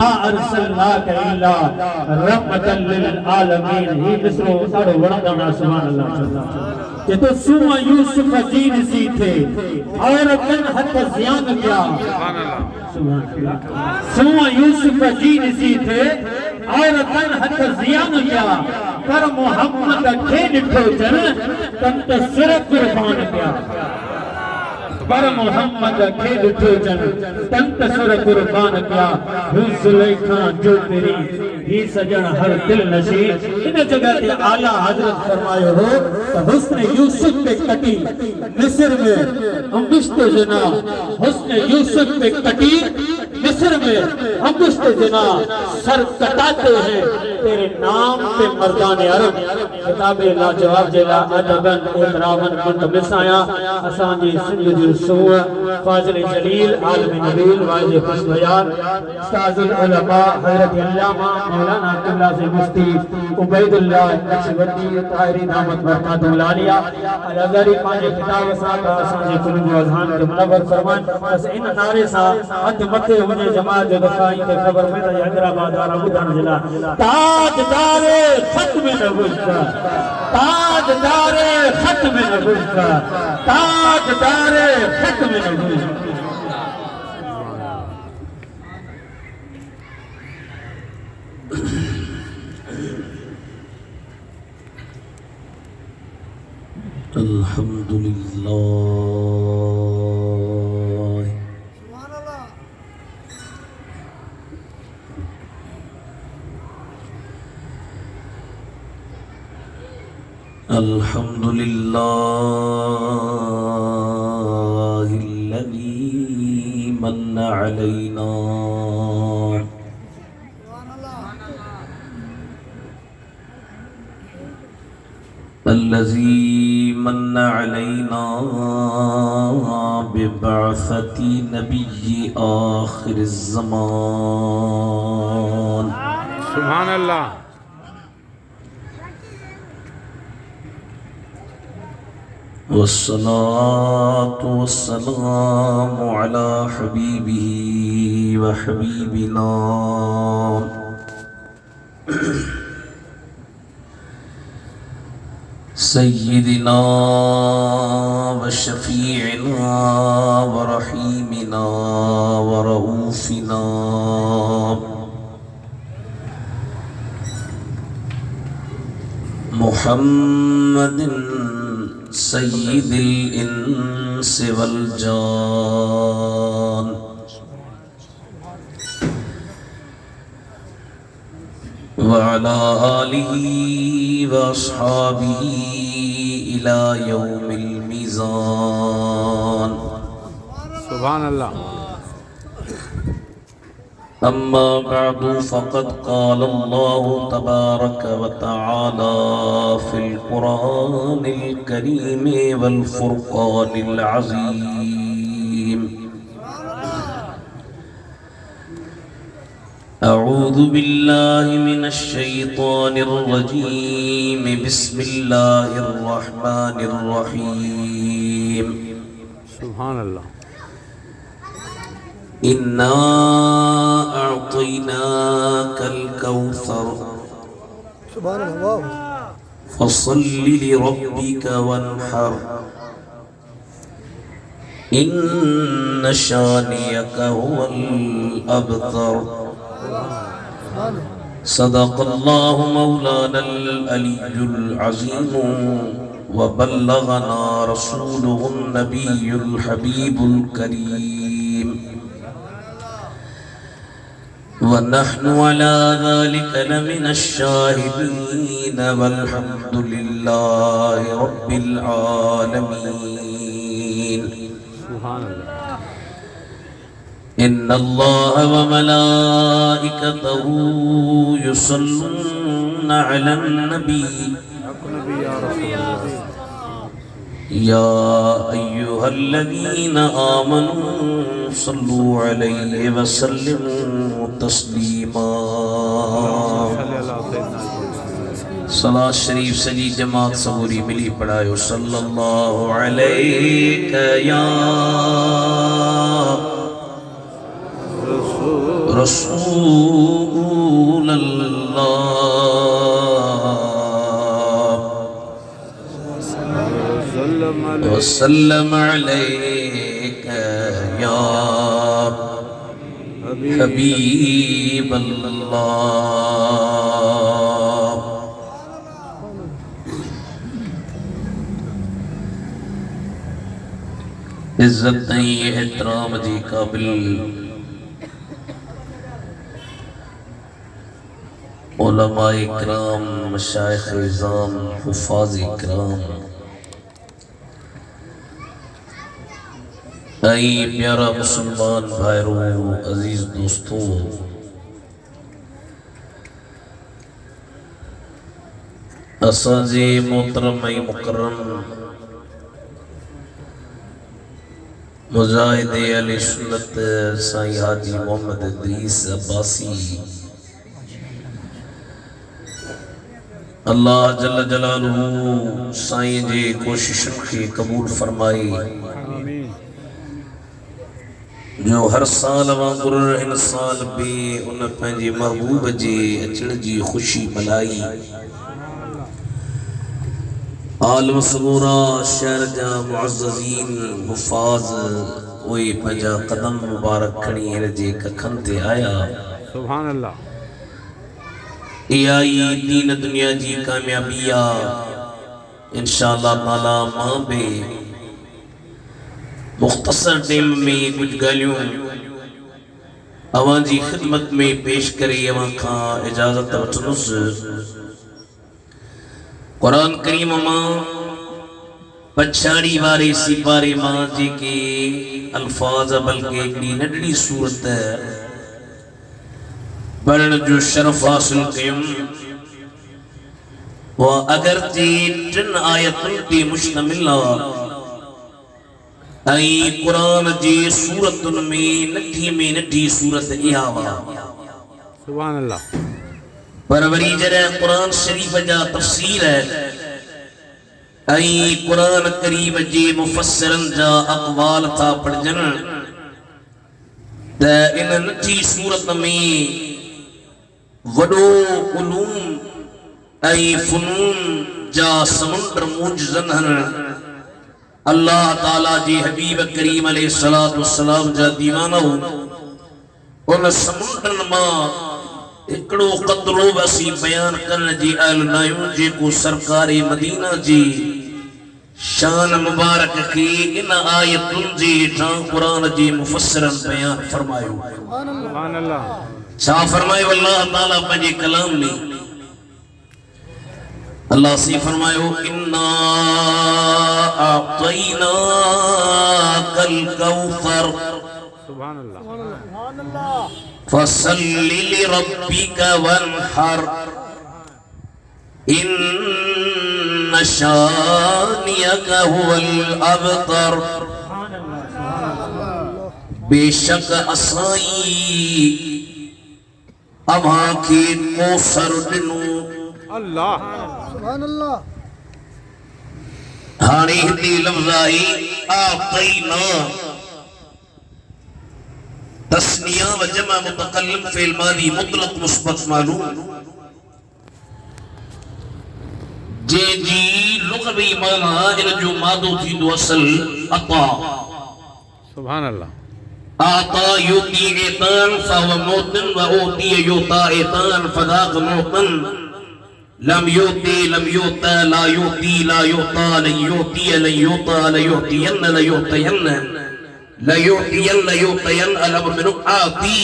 वमा अरसलनाका इल्ला रहमतल लिल आलमीन। ही मिसरो साडो वणंदड़ सुभान अल्लाह। जे तो सुमा यूसुफ जी नसी थे और कन हथ ज़ियान किया सुभान अल्लाह। सुमा यूसुफ जी नसी थे और कन हथ ज़ियान किया पर मोहम्मद खे ॾिठो जन तन त सिर कुर्बान किया। पर मोहम्मद खे ॾिठो जन तन त सिर कुर्बान किया। हुस्न जो तेरी ही सजन हर दिल नशी। इन जगह ते आला हजरत फरमायो हो तो हुस्न यूसुफ पे कटी मिस्र में अंगुश्त जना। हुस्न यूसुफ पे कटी मिस्र में अंगुश्त जना। सर कटाते हैं तेरे नाम पे मर्दान अरब। किताबे लाजवाब जेला अदबन इतरावन कुंत मिसाया असांजी सिंध जो सूअ फाजिल जलील आलम नबील वाइज खुशबयान उस्ताजुल उलमा हजरत अल्लामा मौलाना अब्दुल्ला से मुफ्ती उबैदुल्लाह नक्शबंदी ताहिरी दामत बरकातुल आलिया अल अज़हरी पांजे किताब सां असांजे कुलूब अज़हान के मुनव्वर फरमान। बस इन नारे सां हथ मथे वञे जमात जो दफ़ाई ते ख़बर पए त हैदराबाद वारा ॿुधण जे लाइ ताजदारे ख़त्म नबुव्वत ताजदारे ख़त्म नबुव्वत ताजदारे ख़त्म नबुव्वत। अल्हम्दुलिल्लाह अल्हम्दुलिल्लाहिल्लज़ी मन्ना अलैना अल्लज़ी मन्ना अलैना बिबअसति नबिय्यि आखिरिज़ ज़मान। सुभान अल्लाह। वस्सलातु वस्सलामु अला हबीबिही व हबीबिना सय्यिदिना व शफीइना व रहीमिना व रऊफिना मुहम्मदिन सय्यिदिल इंस वल जान व अला आलिही व अस्हाबिही इला यौमिल मीज़ान। सुभान अल्लाह। अम्मा बअदु फ़क़द क़ाल अल्लाहु तबारक व तआला फ़िल क़ुरानिल करीम वल फ़ुरक़ानिल अज़ीम। अऊज़ु बिल्लाहि मिनश शैतानिर रजीम। बिस्मिल्लाहिर रहमानिर रहीम। सुभान अल्लाह। इन्ना अअतैनाकल कौसर सुभान अल्लाह फसल्लि लिरब्बिक वन्हर इन्न शानियक हुवल अबतर। सदक़ल्लाहु मौलानल अलियुल अज़ीम व बल्लगना रसूलुहुन नबियुल हबीबुल करीम व नहनु अला ज़ालिका लमिनश शाहिदीन वल्हम्दुलिल्लाहि रब्बिल आलमीन। सुभान अल्लाह। इन्नल्लाह व मलाइकतहु युसल्लूना अलन नबी या अय्युहल्लज़ीना आमनू सल्लू अलैहि व सल्लिमू तस्लीमा। सलात शरीफ सजी जमात सबूरी मिली पढ़ायो सल्लल्लाहु अलैहि या रसूल अल्लाह वसल्लम अलैका या हबीब अल्लाह। इज्जत नहीं एहतराम जी काबिल उलमाए इकराम मशाइख इज़ाम हुफ़ाज़ इकराम आई प्यारा मुसलमान भाइयों अजीज दोस्तों, असांजे मोहतरम मुकर्रम मुजाहिद अहले सुन्नत साईं हाजी मोहम्मद इदरीस अब्बासी अल्लाह जल्ल जलालुहु साईं जे कोशिशुनि खे क़बूल फरमाए, जो हर साल वांगुरु हिन साल बि उन पंहिंजे महबूब जे अचण जी ख़ुशी मल्हाई। आलम सबूरा शहर जा मुअज़्ज़ज़ीन हुफ़ाज़ उहे पंहिंजा क़दम मुबारक खणी हिन जे कखनि ते आया। सुभान अल्लाह। इहा ई दीन दुनिया जी कामयाबी आहे। इंशाअल्लाह ताला मां बि मुख़्तसर टाइम में कुछ ॻाल्हियूं अवां जी ख़िदमत में पेश करे अवां खां इजाज़त वठंदुसि। क़ुरान करीम मां पछाड़ी वारे सिपारे मां जेके अल्फाज़ बल्कि हिकिड़ी नंढड़ी सूरत पढ़ण जो शरफ़ हासिल कयुमि। वह अगरचे 3 आयतुनि ते मुश्तमिल आहे ऐं क़ुरान जी सूरतुनि में नंढी में नंढी सूरत इहा हुआ। सुभान अल्लाह। पर वरी जॾहिं क़ुरान शरीफ़ जा तफ़सीर ऐं क़ुरान करीम जे मुफ़स्सिरनि जा अक़वाल था पढ़जनि त इन नंढी सूरत में वॾो उलूम ऐं फ़ुनून जा समुंड मौजूद आहिनि। अल्लाह ताला जी हबीब करीम अलैहिस्सलातु वस्सलाम जा दीवाना उन समुंडनि मां हिकिड़ो क़तरो असीं बयान करण जी अहल न आहियूं जेको सरकारे मदीना जी शान मुबारक खे इन आयतुनि जे हेठां क़ुरान जे मुफ़स्सिरनि बयान फरमायो। सुभान अल्लाह। छा फरमायो अल्लाह ताला पंहिंजे कलाम में? अल्लाह से फरमायो इन्ना अअतैनाकल कौसर सुभान अल्लाह। फसल्लि लिरब्बिका वन्हर इन्न शानियका हुवल अबतर। बेशक असाई अव्हां खे कौसर ॾिनो। अल्लाह। सुभान अल्लाह। हाणे हिते लफ़्ज़ आहे आतैना तस्निया व जमा मुतकल्लिम फ़िल मादी मुतलक मुस्बत मालूम जे जी लुग़वी माना इन जो मादो थींदो असल अता। सुभान अल्लाह। आता युती इतान फहुव मोतन व ओती युता इतान फदाक मोतन लम युती लम युता ला युती ला युता लन युती लन युता ला युतीयन ला युतीयन ला युतीयन ला युतीयन अलम मिनु आती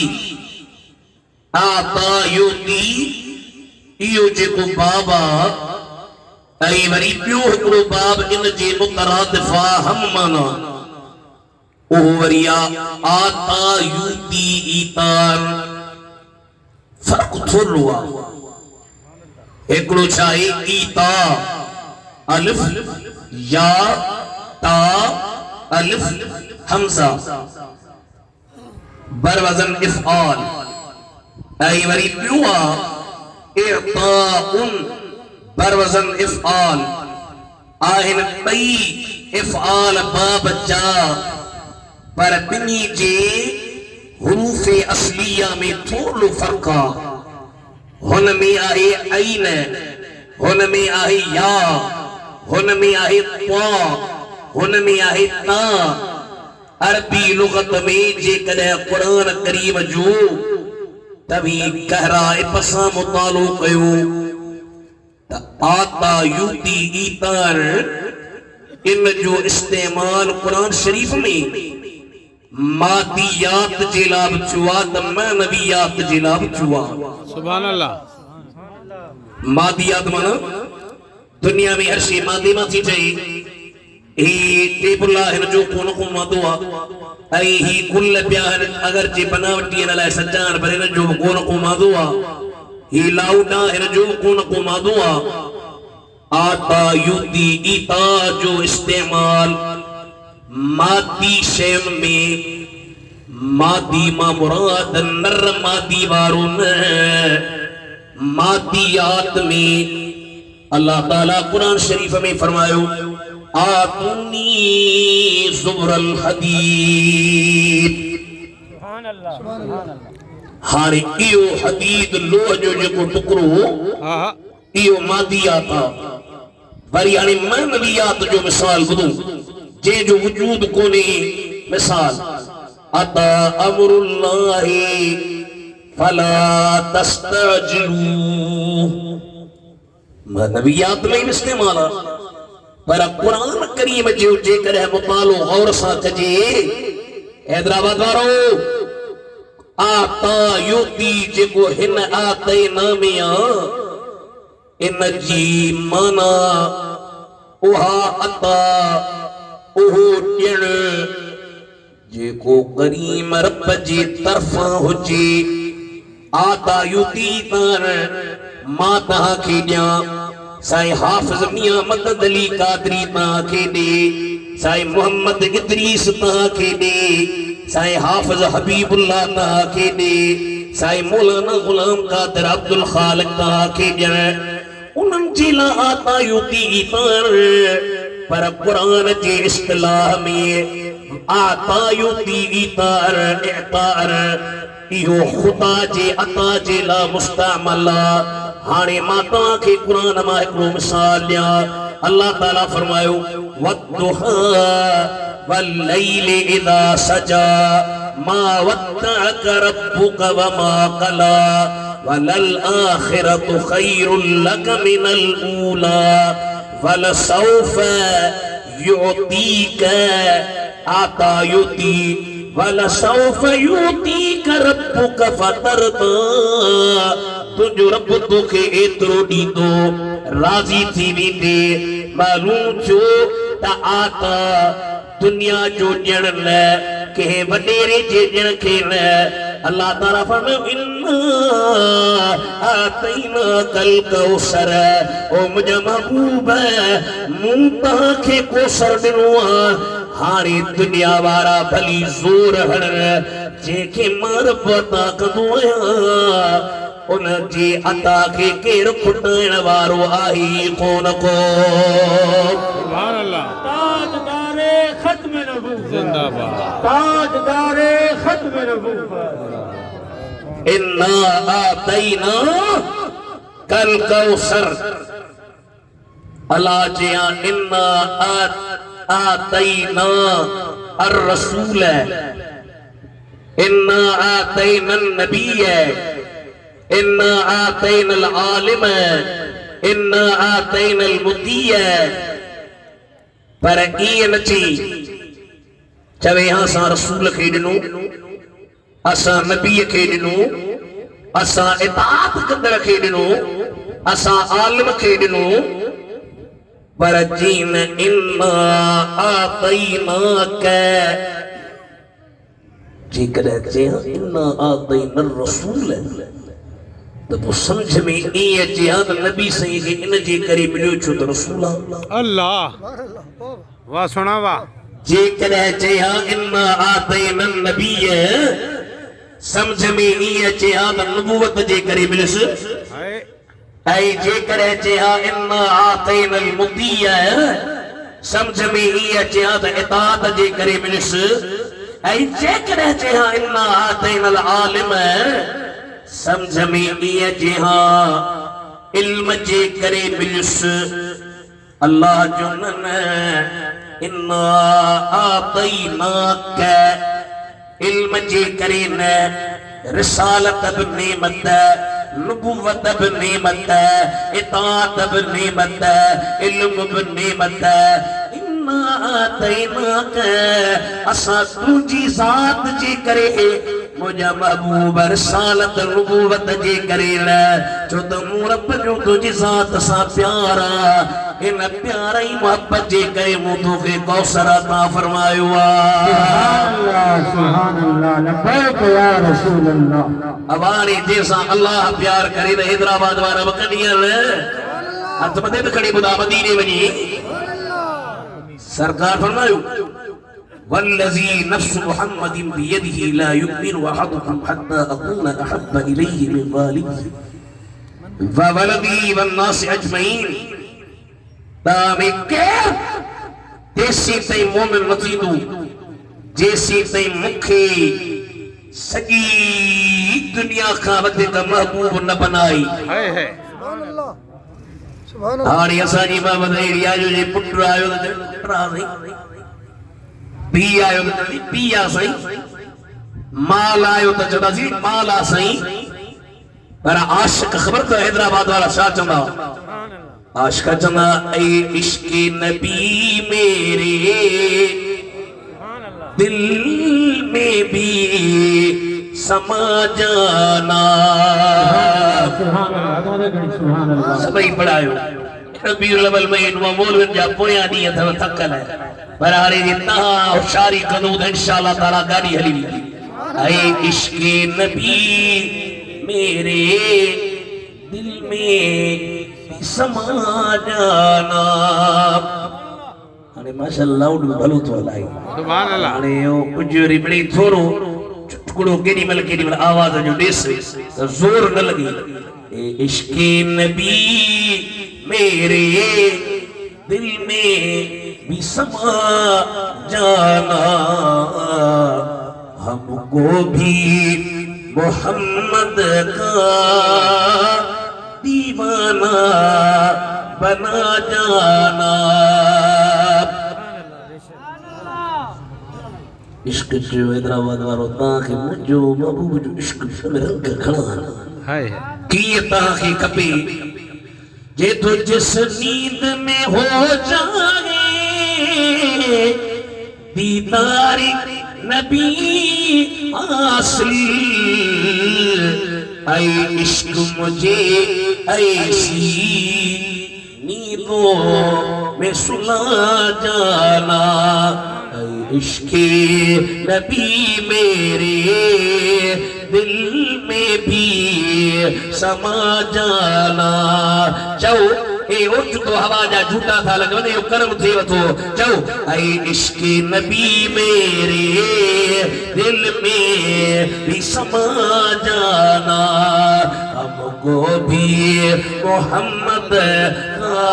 आता युती इहो जेको बाबा ऐं वरी ॿियो हिकिड़ो बाब इन जे मुतरादिफ़ा हम माना ओहो वरी आता युती ईतान फ़र्क़ थोरो आहे। एकड़ो छाए ईता अलिफ या ता अलिफ हमजा बर वजन इफ़आल ऐं वरी ॿियो आहे इअताउन बर वजन इफ़आल आहिनि ॿई इफ़आल बाब जा पर ॿिन्ही जे हुरूफ असलिया में थोड़ो फर्क आहे हुन में आहे ऐन हुन में आहे या हुन में आहे ता हुन में आहे ता अरबी लुगत में जेकॾहिं क़ुरान करीम जो तभी गहरा पसां मुतालो कयो त आता यूती ईतार इन जो इस्तेमाल कुरान शरीफ में मादियात जे लाभ चुआ त मानवियात जे लाभ चुआ सुभान अल्लाह मादियात माना दुनिया में हर शे मादी मा थी चई ही टेबुल्ला हिन जो कोन को मादो आ ऐं ही कुल पिया अगर जे बनावटी न लाइ सजान पर हिन जो कोन को मादो आ ही लाउडा हिन जो कोन को मादो आ आता युती ईता जो इस्तेमाल मादी शैम में मादी मा मुराद नर मादी वारो न मादियात में अल्लाह ताला कुरान शरीफ में फरमायो आतुनी ज़ुबरल हदीद सुभान अल्लाह हारे इयो हदीद लोह जो जेको टुकड़ो इयो मादियात आ वरी हाणे मानवियात जो मिसाल ॿुधो जे जो वजूद कोने मिसाल अता अमरुल्लाहि फला तस्तअजिलू मानवियात में इस्तेमाल पर कुरान करीम जो जेकॾहिं मुतालो गौर सां कजे हैदराबाद वारो आता युती जेको हिन आते नामे आ इन जी माना उहा अता ओहो ॾियण जेको करीम रब जी तरफ़ां हुजे आता युती तार मां तव्हांखे ॾियां साईं हाफ़िज़ मियां मदद अली कादरी तव्हांखे ॾे साईं मोहम्मद इदरीस तव्हांखे ॾे साईं हाफ़िज़ हबीबुल्लाह तव्हांखे ॾे साईं मौलाना गुलाम कादिर अब्दुल ख़ालिक तव्हांखे ॾियण उन्हनि जे लाइ आता युती पर कुरान जे इस्तिलाह में आता युती इतार इतार इहो खुदा जे अता जे लाइ मुस्तअमल हाणे मां तव्हांखे कुरान मां हिकिड़ो मिसाल ॾियां अल्लाह ताला फरमायो वद्दुहा वल्लैलि इज़ा सजा मा वद्दअक रब्बुक वमा क़ला वलल आखिरतु खैरुल लक मिनल ऊला वलसौफ युतीक आता युती वलसौफ युतीक रब्बुक फतरदा तुझो रब तोखे एतिरो ॾींदो राज़ी थी वेंदे मालूम छो त आता दुनिया जो ॾियण लाइ कंहिं वॾेरे जे ॾियण खे न अल्लाह ताला फरमायो इन्ना आतैनाकल कौसर ओ मुंहिंजा महबूब मूं तव्हांखे कौसर ॾिनो आहे हाणे दुनिया वारा भली ज़ोर हणण जंहिंखे मां रब अता कंदो आहियां उन जी अता के केरु खुटाइण वारो आहे कोन को सुभान अल्लाह ताजदारे खत्म नबूवत जिंदाबाद ताजदारे खत्म नबूवत इन्ना आतैना कल कौसर अल्लाह जिया इन्ना आतैना अर रसूल इन्ना आतैना नबी इन्ना आतैनल आलिम इन्ना आतैनल मुतिय पर ईअं न चई चवे असां रसूल खे ॾिनो असां नबीअ खे ॾिनो असां इताअत कंदड़ खे ॾिनो असां आलिम खे ॾिनो पर जीन इन्ना आतैनाक जेकॾहिं चयां इन्ना आतैनल रसूल तो वो समझ में ये जिहाद नबी सही के इन जे करे मिलियो छो तो रसूल अल्लाह वाह सुना वाह जे करे चया इन्ना आतैना नबी समझ में ये जिहाद नबूवत जे करे मिलस ऐ जे करे चया इन्ना आतैना मुतिय समझ में ये जिहाद इताअत जे करे मिलस ऐ जेकॾहिं चइहां इन्ना आतैनल आलिम समझ में ईअं चइहां इल्म जे करे मिलयुसि अल्लाह जो न इन्ना आतैनाक इल्म जे करे न रिसालत बि नेमत नुबुवत बि नेमत इताअत बि नेमत इल्म बि नेमत इन्ना आतैनाक असां तुंहिंजी ज़ात जे करे मुझा महबूब रिसालत नुबुवत जे करे छो त मूं रब जो तुंहिंजी ज़ात सां प्यार इन प्यार ई मोहब्बत जे करे मूं तोखे कौसर अता फरमायो सुभान अल्लाह लब्बैक या रसूल अल्लाह अवानी जैसा अल्लाह प्यार करे त हैदराबाद वारा बकडियल हथ मथे त खड़ी बुधा मदीने वञी सरकार फरमायो वल्लज़ी नफ्स मुहम्मदिन बियदिही ला युमिनु अहदुकुम हत्ता अकूना अहब्ब इलैहि मिन वालिदिही व वलदी वन्नास अजमईन तामे के देसी तई मोमिन न थींदो जेसी तई मुखे सॼी दुनिया खां वधीक महबूब न बनाई हाणे असांजी बाबत अहिड़ी आयो जे पुट आयो त पुट साईं पी आयो त पी आ साईं माल आयो त चवंदासीं माल आ साईं पर आशिक ख़बर त हैदराबाद वारा छा चवंदा आशिक चवंदा ऐ इश्क़ नबी मेरे दिल में भी समा जाना सभई पढ़ायो रबीउल अव्वल महीनो मौलवियुनि जा पोयां ॾींहं अथव थकल पर हाणे जे तव्हां होशियारी कंदो त इंशाअल्लाह ताला गाॾी हली वेंदी ऐ इश्क़ नबी मेरे दिल में समा जाना हाणे माशाअल्लाह लाउड में भलो थो हलाए सुभान अल्लाह हाणे कुझु वरी मिड़ई थोरो चुटकुड़ो केॾीमहिल आवाज़ जो ॾेसि त ज़ोर न लॻे ए इश्क़ नबी मेरे दिल में भी समा जाना हमको भी मोहम्मद का दीवाना बना जाना इश्क जो हैदराबाद वारो तव्हांखे मुंहिंजो महबूब जो इश्क में रंग खणा हाय कीअं तव्हांखे खपे जे तो जिस नींद में हो जाए दीदार नबी हासिल ऐ इश्क मुझे ऐसी नींदों में सुला जाना इश्क़ नबी मेरे दिल में भी समा जाना चओ ए ओच तो हवा जा झूठा था लॻनि इहो कर्म थी वठो चओ ऐ इश्क़ नबी मेरे दिल में भी समा जाना हमको भी मोहम्मद का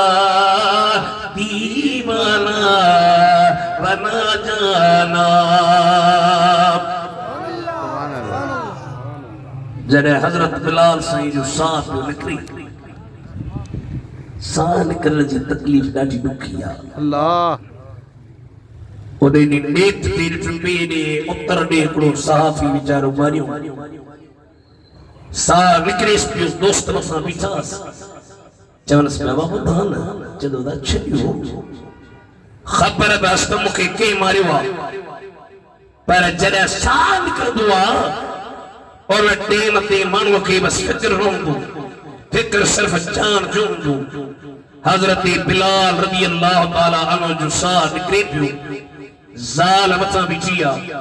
दीवाना बना जाना जॾहिं हज़रत बिलाल साईं जो साह पियो निकिरी साह निकिरण जी तकलीफ़ ॾाढी ॾुखी आहे अल्लाह ओॾे ॾींहुं नेत ते ॾिठुमि ॿिए ॾींहुं उतर ॾे हिकिड़ो सहाफ़ी वीचारो मारियो साह निकिरेसि पियो दोस्त सां बीठासि चवनसि पिया बाबा ॿुधा न चवंदो त छॾियो ख़बर बस त मूंखे के मारियो आहे पर जॾहिं साह निकिरंदो आहे और टेम ते माण्हूअ खे बसि फ़िक्र रहंदो फ़िक्र सिर्फ़ जान जो हूंदो हज़रत बिलाल रज़ी अल्लाह ताला अन्हु जो साह निकिरे पियो ज़ाल मथां बीठी आहे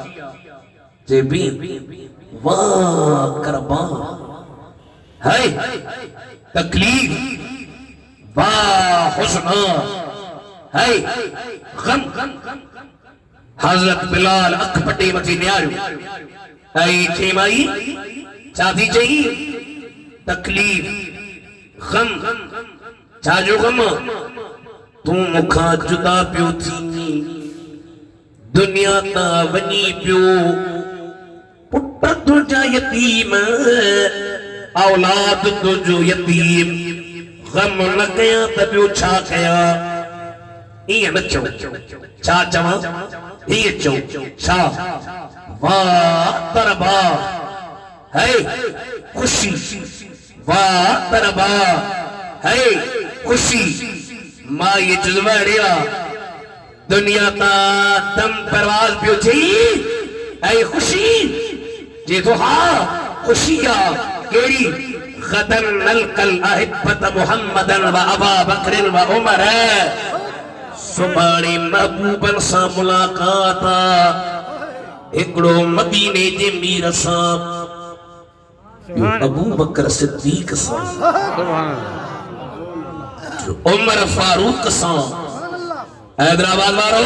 जे बी वाह करबा है तकलीफ़ वाह हुस्न है गम हज़रत बिलाल अख पटे मथी निहारियो ऐं चई माई छा थी चई तकलीफ़ गम छा जो गम तूं मूंखां जुदा पियो थीं दुनिया ता वनी पियो पुट तुझा यतीम औलाद तुझो यतीम गम न कया त ॿियो छा कया ईअं न चओ छा चवां ईअं चओ छा वाह तरबा है खुशी वाह तरबा है खुशी मां ये जज्बा अड़िया दुनिया ता दम परवाज पियो थी ऐ खुशी जे तो हा खुशिया केड़ी गदन नलकल अहिब्बत मुहम्मदन व अबा बकर व उमर सुबाणी महबूबन सा मुलाकात एकड़ो मदीने जे मीर सा अबू बकर सिद्दीक सा उमर फारूक सा हैदराबाद वालों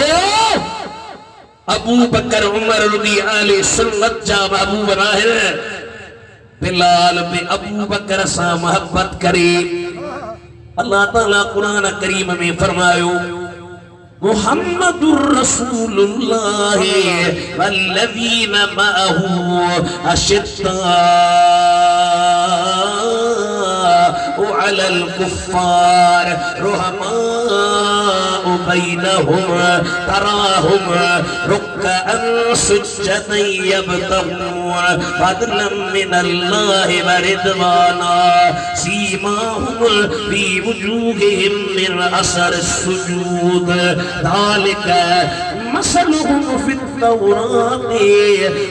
अबू बकर उमर रदी आले सुन्नत जा महबूब राहिल बिलाल पे अबू बकर सा मोहब्बत करे अल्लाह ताला कुरान करीम में फरमायो मुहम्मदुर रसूलुल्लाह वल्लज़ीना मअहू अशिद्दा अलल कुफ्फार रुहमाउ बैनहुम तराहुम रुक्कअन सुज्जदन यब्तगून फदलन मिनल्लाहि व रिदवाना सीमाहुम फी वुजूहिहिम मिन असर सुजूद ज़ालिका मसलुहुम फित तौरात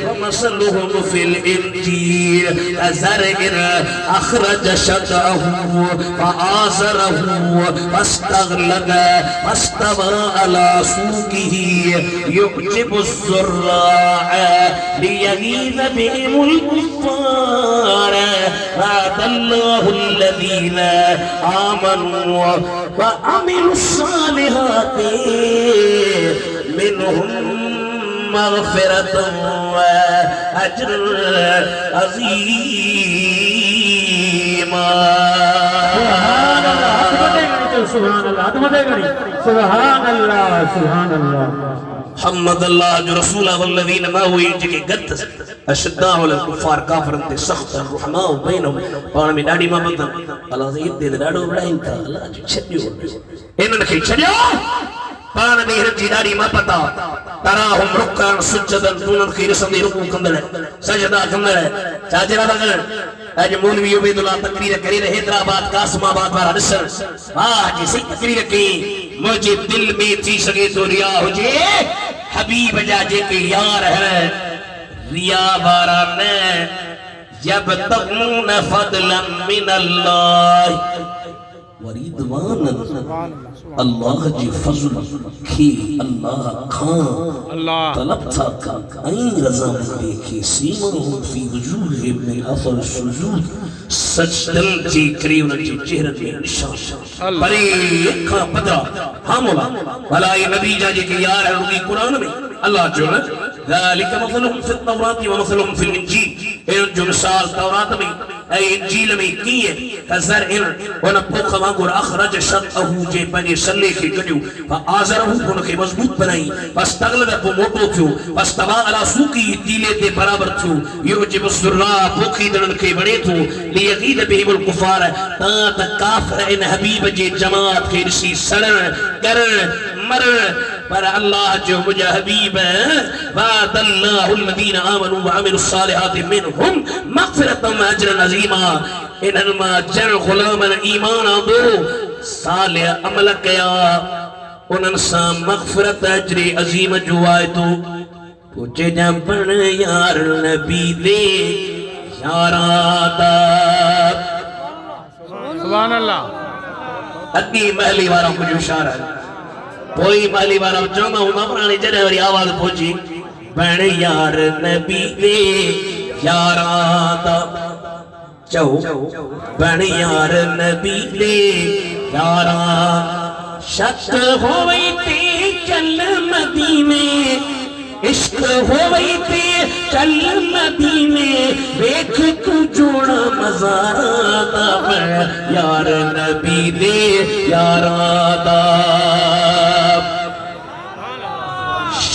व मसलुहुम फिल इंजील कज़रइन अखरज शतअहू फआज़रहू फस्तग़लज़ फस्तवा अला सूक़िही युअजिबु ज़ुर्राअ लियग़ीज़ बिहिमुल कुफ़्फ़ार वअदल्लाहु अल्लज़ीना आमनू व अमिलुस्सालिहाति मिनहुम मग़फ़िरतन व अज्रन अज़ीमा। सुभान अल्लाह सुभान अल्लाह हम्मद अल्लाह जो रसूल वल्लज़ीना माअहू जेके गत अशद्दा अल कुफ़ार काफ़िरन ते सख्त रहमाउ बैनहुम पाण में ॾाढी मोहब्बत अल्लाह से हिते ॾाढो ॿुधाइनि था अल्लाह जो छॾियो इन्हनि खे छॾियो पाण में हिन जी ॾाढी मोहब्बत तराहुम रुक्कअन सुज्जदन उन्हनि खे ॾिसंदे रुकू कंदड़ सजदा कंदड़ चाचरा लगन आज मौलवी उबैदुल्लाह तकरीर करे हैदराबाद कासिमाबाद वाला ॾिसण वाह जी सही तकरीर की मुझे दिल में थी सके तो रिया हुजे हबीब जा जेके यार है रिया वारा न यबतगून फदलन मिनल्लाह व रिदवानन अल्लाह जी फज़ल की अल्लाह खां अल्लाह तलब था ऐं रज़ा देखे सीमाहुम फी वजूहिहिम मिन अथर सुजूद सजदन जी करी उन जी चेहरे में निशान परे अखा पदरा हामुला भला ये नबी जा जेके यार है उनकी कुरान में अल्लाह जो है ज़ालिका मसलुहुम फित तौरात व मसलुहुम फिल इंजील इन जो मिसाल तौरात में ऐं इंजील में की है कज़र इन उन पोख वांगुर अखरज शतअहू जे पंहिंजे सल्ले खे कढियो फआज़रहू उनखे मज़बूत बनाई फस्तग़लज़ पोइ मोटो थियो फस्तवा अला सूक़ी तीले ते बराबर थियो युअजिबु ज़ुर्राअ पोखींदड़नि खे वणे थो लियग़ीज़ बिहिमुल कुफ़ार त काफ़िर इन हबीब जे जमात खे ॾिसी सड़न करण मरण पर अल्लाह जो मुझे हबीब वअदल्लाहु अल्लज़ीना आमनू व अमिलुस्सालिहाति मिनहुम मग़फ़िरतन व अजरन अज़ीमा इन्हनि मां जन ग़ुलामन ईमान आंदो सालिह अमल कया उन्हनि सां मग़फ़िरत अजर अज़ीम जो वाइदो पुछे जा पण यार नबी दे यारादा सुभान अल्लाह अॻी महली वारा कुझु इशारा कोई महली वारा चवंदा हूंदा पुराणी जॾहिं वरी आवाज़ पहुची भेण यार नबी दे यारादा चओ भेण यार नबी दे यारा शक होवई ते चल मदीने इश्क होवई ते चल मदीने देख तू जोड़ा मज़ारा यार नबी दे यारा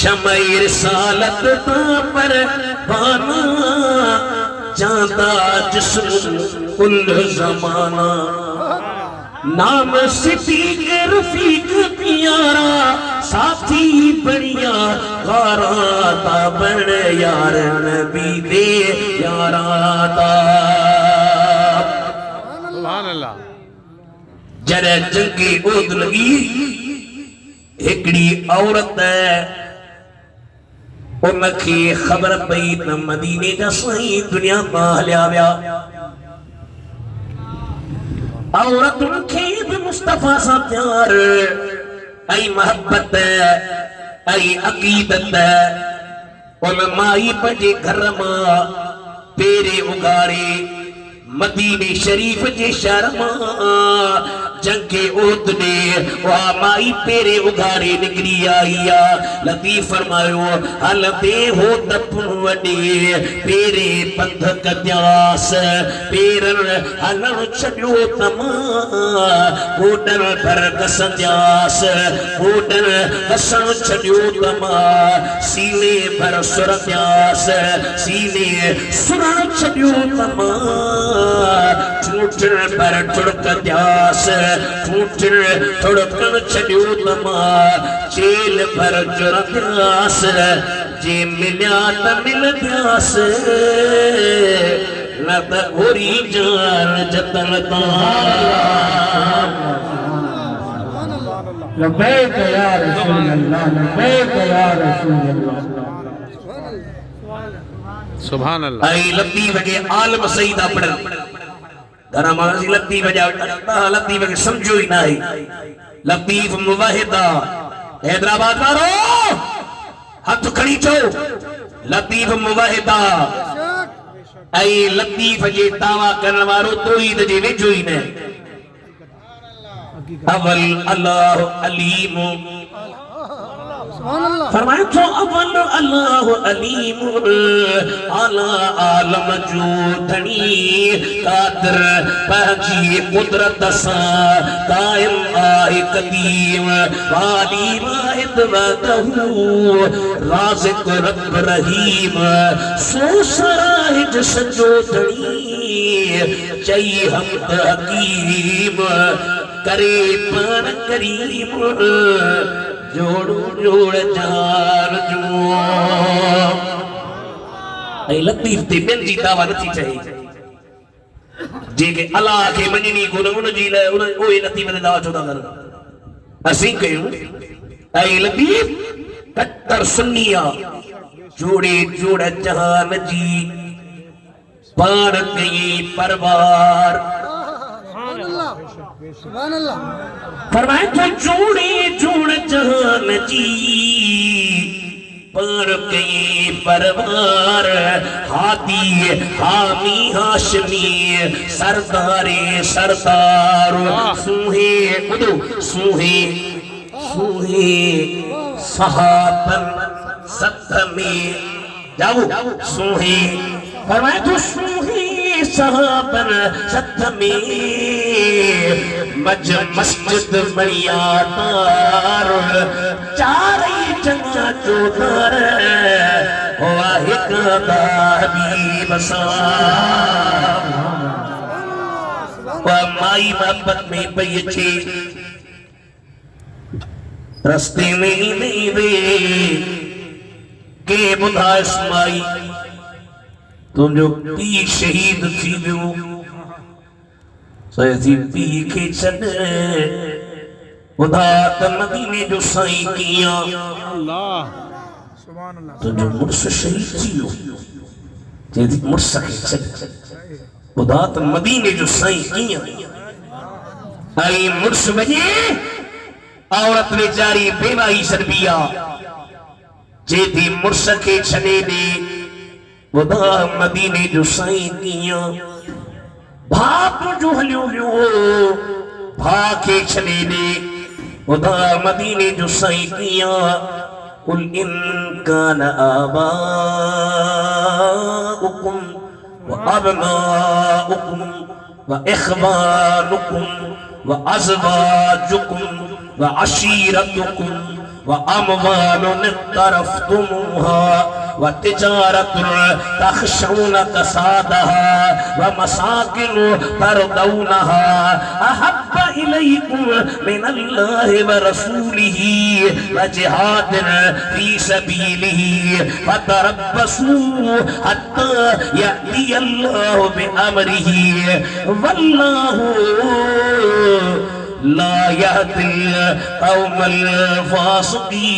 शमई रिसालत पर बाना चांदा जिस्म कुल जमाना नाम सिद्दीक रफीक प्यारा साथी बढ़िया गारा ता बन यार नबी दे यारा ता सुभान अल्लाह जरे जंगे ओद लगी एकड़ी औरत उनखे खबर पई त मदीने जा साईं दुनिया मां हलिया विया औरत उनखे भी मुस्तफा सा प्यार ऐ मोहब्बत ऐ अकीदत उन माई पंहिंजे घर मां पेरे उगारे मदीने शरीफ जे शहर मां जंगे ओत ने वाह माई पेरे उगारे निकरी आई आ लतीफ फरमायो हलते हो तपुन वडे पेरे पंध कद्यास पेरन हलन छड्यो तमा कोडन पर कसंद्यास कोडन कसन छड्यो तमा सीने पर सुरत्यास सीने सुरण छड्यो तमा ठूठन पर ठुड़क द्यास ठूठन ठुड़कन छड्यो तमा चेल पर जुरद्यास जे मिल्या त मिल द्यास न त ओरी जान जतन लब्बैक या रसूल अल्लाह लब्बैक या रसूल अल्लाह सुभान अल्लाह आई लत्ती वगे आलम सईदा पढ़ घरा माजी लत्ती वजा लत्ती वगे समझो ही नहीं लतीफ मुवाहिदा हैदराबाद वारो हाथ खड़ी चो लतीफ मुवाहिदा आई लतीफ जे दावा करन वारो तौहीद जे वेझो ही ने अवल अल्लाह अलीम फरमाया तो अवल अल्लाह अलीम आला आलम जो धनी कादर पंहिंजी कुदरत सां कायम आहे कदीम वाली वाहिद वदहू राज़िक रब रहीम सो सराहिज सजो धनी चई हमद हकीम करे पान करीम जोड़ो जोड़ जार जो ऐ लतीफ ते बिन जी दावा नथी चई जेके अल्लाह के मञणी कोन उन जी ले उन ओए लतीफ ते दावा चोदा कर असीं कयूं ऐ लतीफ कट्टर सुन्निया जोड़े जोड़ जहान जी पार गई परवार फरमाए तो जोड़े जोड़ जहान जी पर गई परवार हाथी हामी हाशमी सरदारे सरदार सूहे उदो सूहे सूहे सहाबन सत्त में जाओ सूहे फरमाए तो सूहे सहाबन सत्त में मज मस्जिद बढ़िया तार चार चंगा चौधार वाहिद हबीब साहब माई मोहब्बत में पई अचे रस्ते में ही नहीं वे के बुधा इस्माई तुमजो पी शहीद थी वियो सही पी के छॾ बुधा त मदीने जो साईं किया अल्लाह सुभान अल्लाह तुमजो मुर्स शहीद थी वियो जेदी मुर्स के छॾ बुधा त मदीने जो साईं किया आई मुर्स वञे औरत बेचारी बेवाही सरबिया जेदी मुर्स के छॾे ॾे बुधा मदीने जो साईं किया भाप जो हलियो वियो भा के छॾे ॾे बुधा मदीने जो साईं किया कुल इन कान आबाउकुम व अबनाउकुम व इख्वानुकुम व अज़वाजुकुम व अशीरतुकुम وأموال اقترفتموها وتجارة تخشون كسادها ومساكن ترضونها أحب إليكم من الله ورسوله وجهاد في سبيله فتربصوا حتى يأتي الله بأمره والله لا يهدي القوم الفاسقين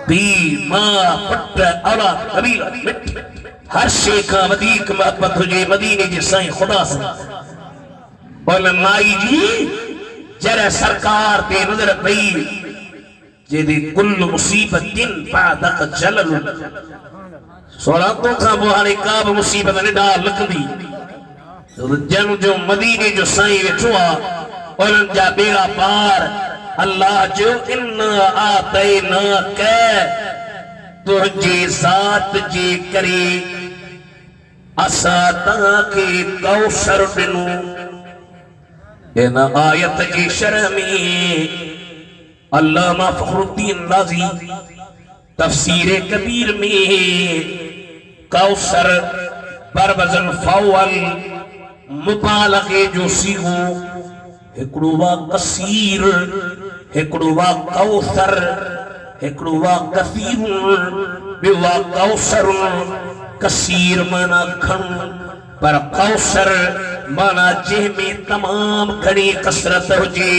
बीमा पट अला कबीला हर शे का वधीक महबत हुजे मदीने जे साईं खुदा से बोल माई जी जरा सरकार ते नजर पई जेदी कुल मुसीबतिन पादक जलल सोला तो का बुहाने का मुसीबत ने डाल लकदी तो जन जो मदीने जो साईं वेठवा उन जा बेड़ा पार अल्लाह जो इन्ना आतैना के तुझे साथ जे करे असा ताके कौसर दिनु इन आयत की शरह में अल्लामा फखरुद्दीन राज़ी तफसीर कबीर में कौसर बरबजन फौल मुबालगे जो सीगो हिकड़ुवा कसीर हिकड़ुवा कौसर हिकड़ुवा कसीर बिवा कौसर कसीर माना घण पर कौसर माना जंहिंमें तमाम घणी कसरत हुजे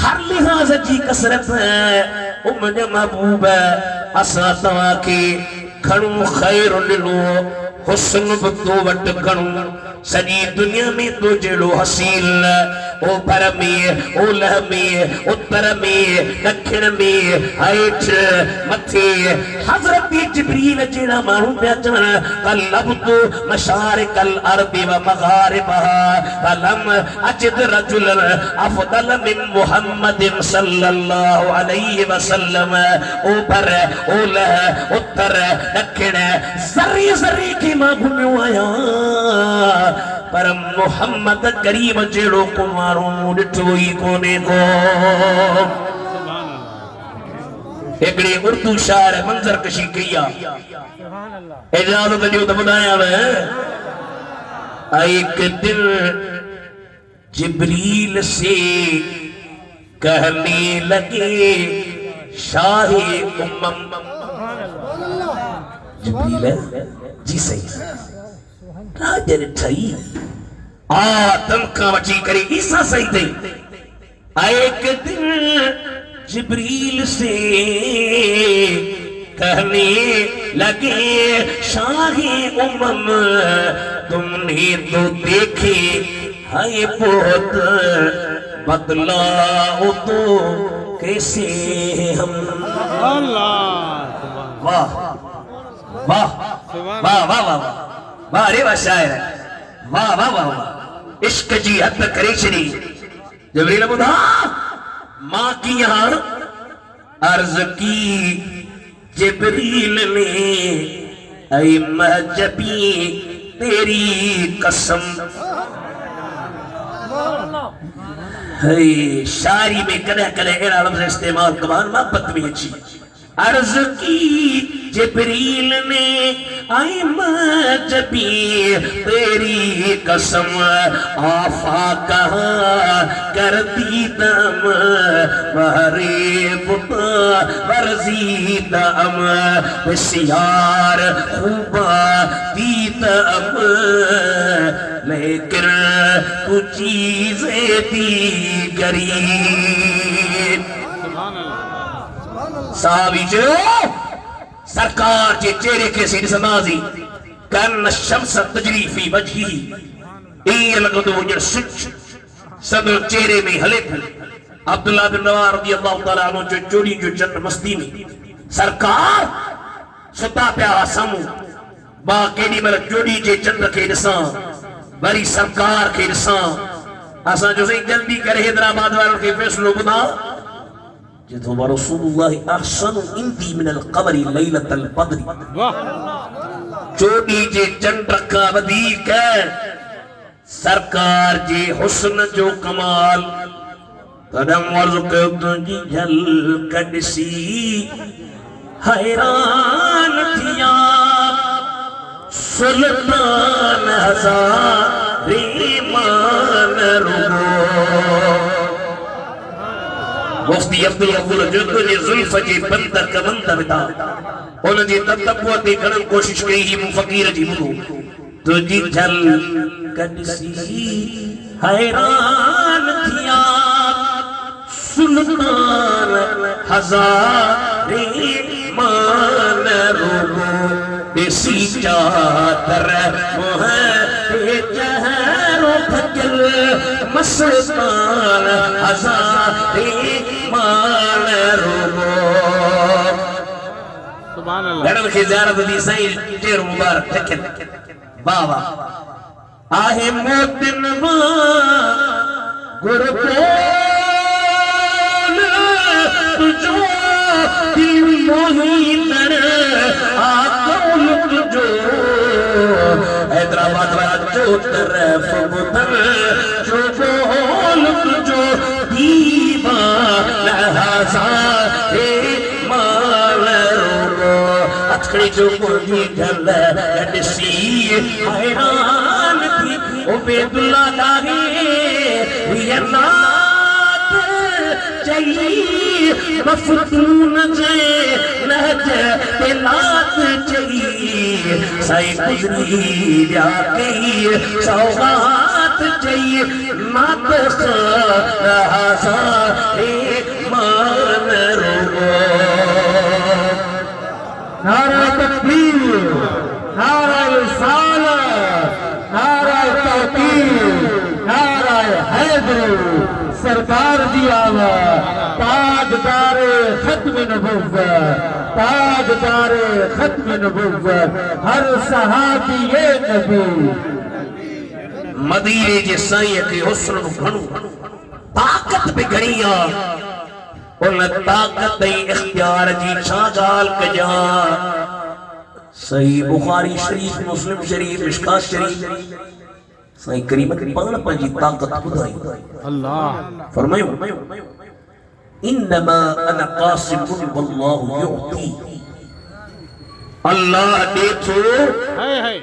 हर लिहाज जी कसरत उम्मत महबूब असां तव्हांखे घणो ख़ैर ॾिनो हुस्न बि तो वटि घणो सॼी दुनिया में तो जहिड़ो हसील ओभर में ओलह में उत्तर में ॾखिण में हेठि मथे हज़रत जिब्रील जहिड़ा माण्हू पिया चवनि कल्लबतु मशारिकल अर्दि व मग़ारिबहा फलम अजिद रजुलन अफ़दल मिन मुहम्मदिन सल्लल्लाहु अलैहि वसल्लम ओभर ओलह उत्तर ॾखिण ज़रे ज़रे खे मां घुमियो आहियां पर मोहम्मद करीम जहिड़ो को माण्हू ॾिठो ई कोन्हे को हिकिड़े उर्दू शायर मंज़र कशी कई आहे इजाज़त ॾियो त ॿुधायांव एक दिन जिब्रील से कहने लगे शाहे उम्मम जिब्रील जी सही राजन ठई आदम का वची करे ईसा सही थई एक दिन जिब्रील से कहने लगे शाहे उम्मम तुमने तो देखे है बहुत बदलाव तो कैसे हम अल्लाह वाह वाह वाह वाह वाह वाह रे वाह शायर वाह वाह वाह वाह इश्क जी हद करे छड़ी जिब्रील बुधा मां की यहां अर्ज की जिब्रील ने ऐ महजबी तेरी कसम है शायरी में कदे कदे एड़ा लफ्ज इस्तेमाल कबान मोहब्बत में अच्छी अर्ज की जिब्रील ने आई महजबी तेरी कसम आफा कहा कर दी दम बहरे बुता वर्जी दम बसियार खूबा दी दम लेकिन तू चीज़ें दी गरीब साहबी जो सरकार के चेहरे के सीधे समाजी कन शम्स तजरी फी वजही ये लगो तो वो सुच सब चेहरे में हले थे अब्दुल्लाह बिन रवाह रज़ी अल्लाह ताला अन्हु जो चोरी जो चंद मस्ती में सरकार सुता पिया सामू बा केडी मल चोरी जे चंद के ॾिसां वरी सरकार के ॾिसां असां जो सही जल्दी करे हैदराबाद वालों के फैसलो ॿुधा जितो रसूलुल्लाह अहसन इंदी मिनल क़मरी लैलतल बद्री वाह चोटी जे चंड का वधीक सरकार जी हुस्न जो कमाल कदम अर्ज़ कयो तुंहिंजी झलक ॾिसी हैरान थिया सुल्तान हज़ारे मान रुगो मुफ्ती अब्दुल गफूर जो तुंहिंजे ज़ुल्फ़ जे बंद कबंद विधा उन जे ततब्बुअ ते घणनि कोशिश कई ही मूं फ़क़ीर जी ॿुधो तुंहिंजी झलक ॾिसी हैरान थिया सुल्तान हज़ारे मान रुगो ॾिसी चादर मुंहिंजे चहिरो ढकियल मस्तान हज़ारे मान रुगो सुभान अल्लाह घणनि खे ज़ियारत दी साईं चेहरो मुबारक ढकियल वाह वाह आहे मोतिन मां गुरबोल तुझो दिल मोहींदड़ आकोल तुझो हैदराबाद वाला जो तरफ बुधन जो बोल तुझो दीवाना हज़ारे मान रुगो अखड़ी जो मुंहिंजी झलक ॾिसी हैरान थी उबैदुल्ला लाहे नात चई मफ़तून जे नहज ते नात चई साईं गुज़री विया कई सौगात चई नात हज़ारे मान रुगो नारा तकबीर, नारा रिसालत, नारा तौकीर, नारा हैदर सरकार दी आवाज़ ताजदार खत्म नबुव्वत ताजदार खत्म नबुव्वत हर सहाबी ये नबी मदीने जे साईं खे हुस्न घणो ताकत बि घणी आहे उन ताकत ऐं इख्तियार जी छा ॻाल्हि कजां सही बुखारी शरीफ मुस्लिम शरीफ मिशकात शरीफ साईं करीम पाण पंहिंजी ताकत ॿुधाई अल्लाह फरमायो इन्नमा अना क़ासिमुन वल्लाहु युअती अल्लाह ॾे थो है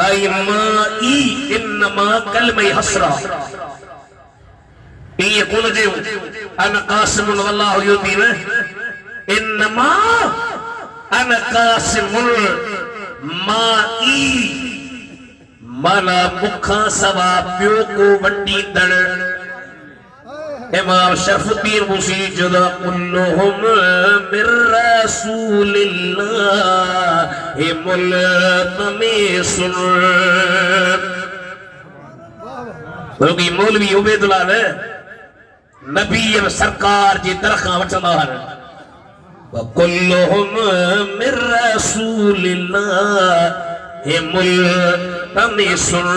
ऐं मां ई इन्नमा कलमे हसरा ये कौन जे अन कासिमुन वल्लाहु युती न इन्नमा अन कासिमुन माई माना मुखा सवा पियो को वंडी दड़ इमाम शरफुद्दीन मूसी जुदा कुल्लुहुम मिर रसूलिल्लाह मुल्तमिसुन क्योंकि मौलवी उबैदुल्लाह ने नबी सरकार जी तरखा वठंदा आहिनि वकुल्लुहुम मिर रसूलिल्लाह मुल्तमिसुन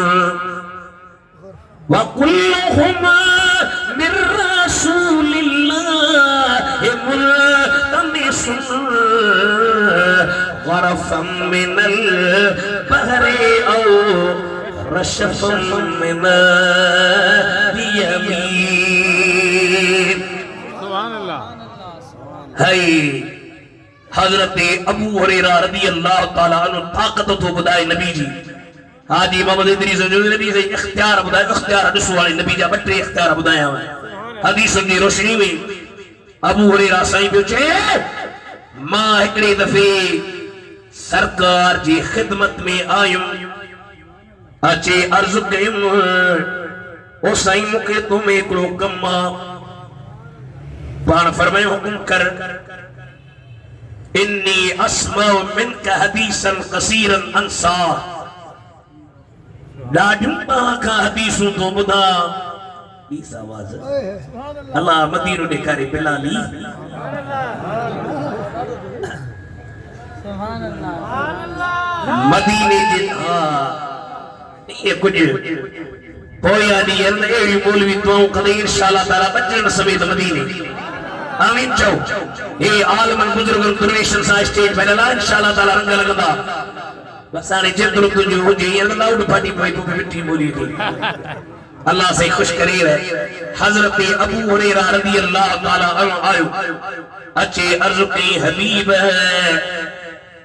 वकुल्लुहुम मिर रसूलिल्लाह मुल्तमिसुन गरफम मिनल बहरे औ रशफम मिनल यमीन सुभान अल्लाह है हजरत अबू हुरैरा रज़ी अल्लाह ताला अन्हु ताकत तो बुधाए नबी जी हाजी मोहम्मद इदरीस जो नबी से इख्तियार बुधाए इख्तियार ॾिसो वाले नबी जा ॿ टे इख्तियार बुधाया हदीसुनि जी रोशनी में अबू हुरैरा साईं पियो चए मां हिकिड़े दफ़े सरकार जी ख़िदमत में आयुमि अचे अर्ज़ कयुमि ओ साईं मूंखे तो में हिकिड़ो कमु आहे पाण फरमायो हुकुम कर इन्नी अस्माउ मिनका हदीसन कसीरन अंसा ॾाढियूं तव्हां खां हदीसूं तो ॿुधा इस आवाज़ अल्लाह मदीनो ॾेखारे बिलाली मदीने जे ये कुछ पोया ॾींहं अहिड़ी मौलवी दुआऊं कंदे इंशाअल्लाह ताला बचन समेत मदीने आमीन चओ हे आलमन बुजुर्गन दुर्वेशन सा स्टेज पे लला इंशाअल्लाह ताला रंग लगदा बसाने जेतिरो तुंहिंजो हुजे हीअं लाउड फाटी पई तोखे मिठी ॿोली थी अल्लाह से खुश करे हजरत अबू हुरैरा रज़ी अल्लाह ताला अन्हु आयो अचे अर्ज़ कई हबीब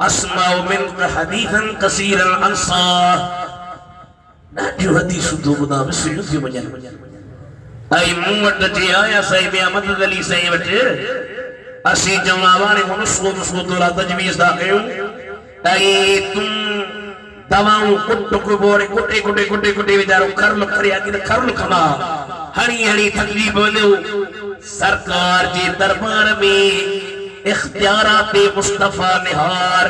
अस्माउ मिनक हदीथन कसीरन अंसा ॾाढियूं हदीसूं थो ॿुधां विसरियूं थियूं वञनि ऐं मूं वटि अचे आया साईं ॿिया मदद अली साईं वटि असीं चवां हाणे नुस्ख़ो तोरा तजवीज़ था कयूं ऐं तूं दवाऊं कुटे वीचारो खरल खरे अॻे त खरल खमा हणी हणी थकिजी पवंदो सरकार जे दरबार में इख्तियारात मुस्तफा निहार